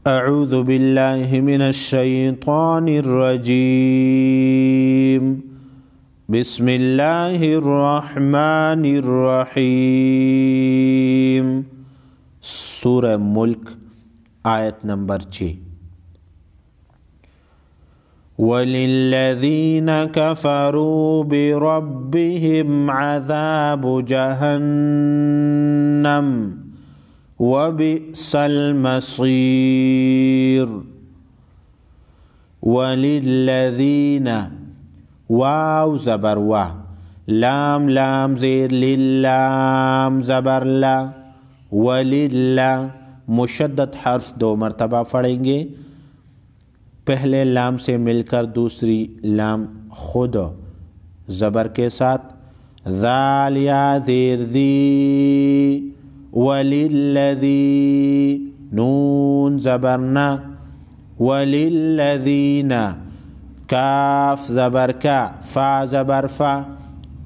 अऊज़ु बिल्लाहि मिनश शैतानिर रजीम। बिस्मिल्लाहिर रहमानिर रहीम। सूरह मुल्क आयत नंबर 6। वलिल्लज़ीना कफ़रू बिरब्बिहिम अज़ाबु जहन्नम वबिअसल मसीर। वलिल्लज़ीना वाव ज़बर वा, लाम लाम ज़ेर लिल्लाम ज़बर ला, वलिल्ला मुशद्दद हर्फ 2 मरतबा पढ़ेंगे। पहले लाम से मिलकर दूसरी लाम खुद ज़बर के साथ, ज़ाल या ज़ेर ज़ी, वलिल्लज़ी नून ज़बर ना, वलिल्लज़ीना काफ ज़बर का, फा ज़बर फा,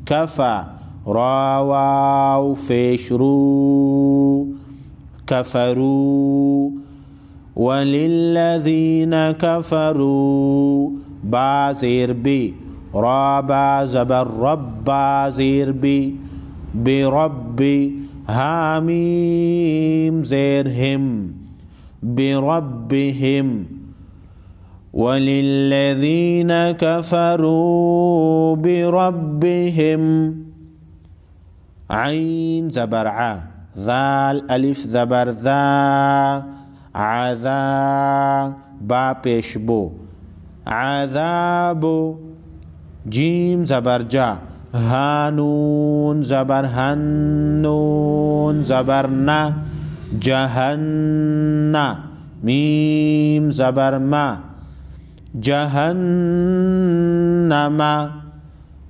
कफ़ा रा वाव फेशरू कफ़रू। वलिल्लज़ीना कफ़रू बा ज़ेर बी, रा बा ज़बर रब्बा ज़ेर बी, बिरब्बी हामीम ज़ेर हिम, बिरब्बिहिम। वलिल्लज़ीना कफ़रू बिरब्बिहिम आइन ज़बर आ, ज़ाल अलिफ ज़बर ज़ा, आज़ा बा पेश बो, आज़ाबो जीम ज़बर जा, हानून ज़बर हन, नून ज़बर ना, जहन्ना मीम ज़बर मा, जहन्नमा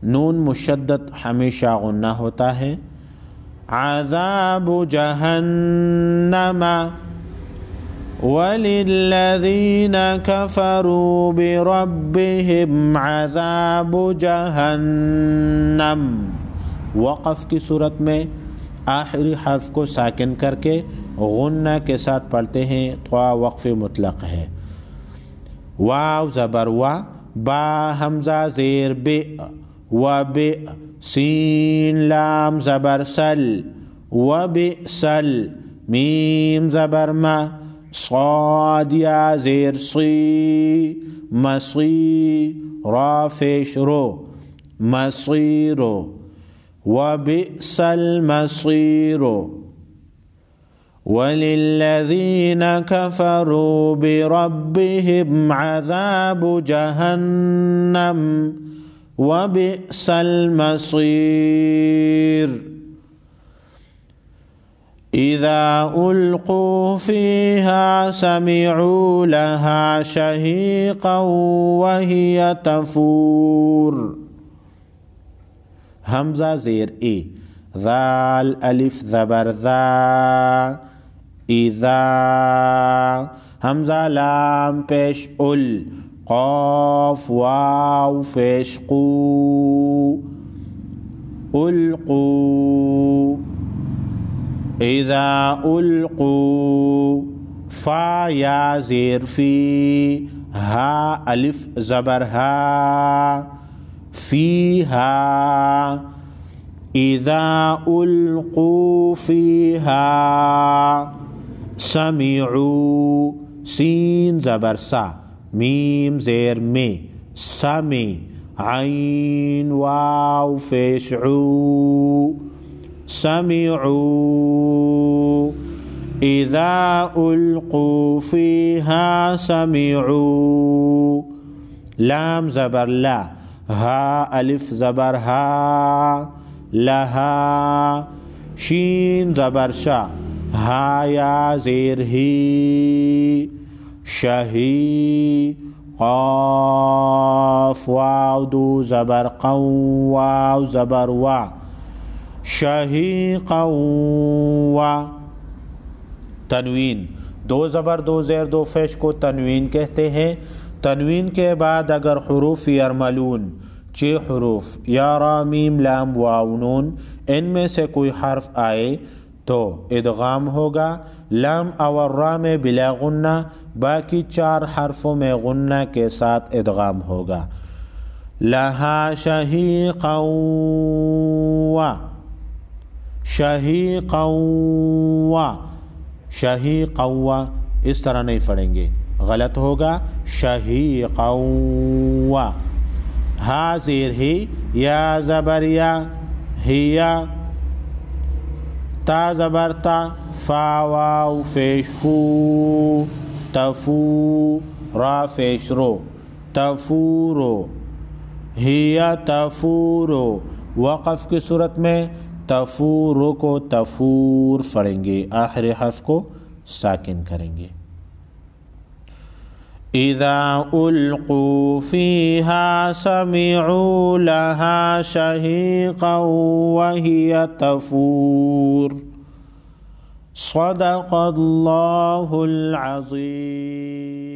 नून मुशद्दद हमेशा गुन्ना होता है। आज़ाबु जहन्नमा। वलिल्लज़ीना कफ़रू बिरब्बिहिम अज़ाबु जहन्नम। वक़फ़ की सूरत में आखिरी हर्फ को साकिन करके गुन्ना के साथ पढ़ते हैं। क़ा वक़फ़ मुतलक़ है। वाव ज़बर वा, बा हमज़ा ज़ेर बे, व बे सीन लाम ज़बर सल, व बे सल मीम ज़बर मा, साद या ज़ेर सी, मसी रा फेश रो, मसीरो व बिअसल मसीरो। वलिल्लज़ीना कफ़रू बिरब्बिहिम अज़ाबु जहन्नम व बिअसल मसीर। इज़ा उल्क़ू फ़ीहा समिअू लहा शहीक़न व हिय तफ़ूर। हमज़ा ज़ेर ए, ज़ाल अलिफ ज़बर ज़ा, इज़ा हमज़ा लाम पेश उल, क़ाफ वाव पेश क़ू, उल्क़ू। इज़ा उल्क़ू फ़ा या ज़ेर फ़ी, हा अलिफ ज़बर हा, फ़ीहा। इज़ा उल्क़ू फ़ीहा समिअू सीन ज़बर सा, मीम ज़ेर में, समी आइन वाव फेशऊ, समिअू। इज़ा उल्क़ू फ़ीहा समिअू लाम ज़बर ला, हा अलिफ ज़बर हा, लहा शीन ज़बर शा, हा या ज़ेर ही, शही क़ाफ वाव दू ज़बर क़ौ, वाव ज़बर वा, शहीक़ा वा। तनवीन 2 ज़बर 2 ज़ेर 2 फेश को तनवीन कहते हैं। तनवीन के बाद अगर हुरूफ यरमलून 6 हुरूफ या रा मीम लाम वाव नून इनमें से कोई हर्फ आए तो इदगाम होगा। लम और रा में बिला गुन्ना, बाकी 4 हर्फों में गुन्ना के साथ इदगाम होगा। लहा शहीक़न वा, शहीक़न वा, शहीक़न वा, इस तरह नहीं पढ़ेंगे, गलत होगा। शहीक़न वा। हा ज़ेर ही, या ज़बर या, हिया, ता ज़बर ता, फा वाव फेश फू, तफू, रा फेश रो, तफूरो, हिया तफूरो। वक़फ़ की सूरत में तफूरो को तफूर पढ़ेंगे, आखिरी हर्फ को साकिन करेंगे। इज़ा उल्क़ू फ़ीहा समिऊ लहा शहीक़न व हिया तफूर। सदक़ल्लाहुल अज़ीम।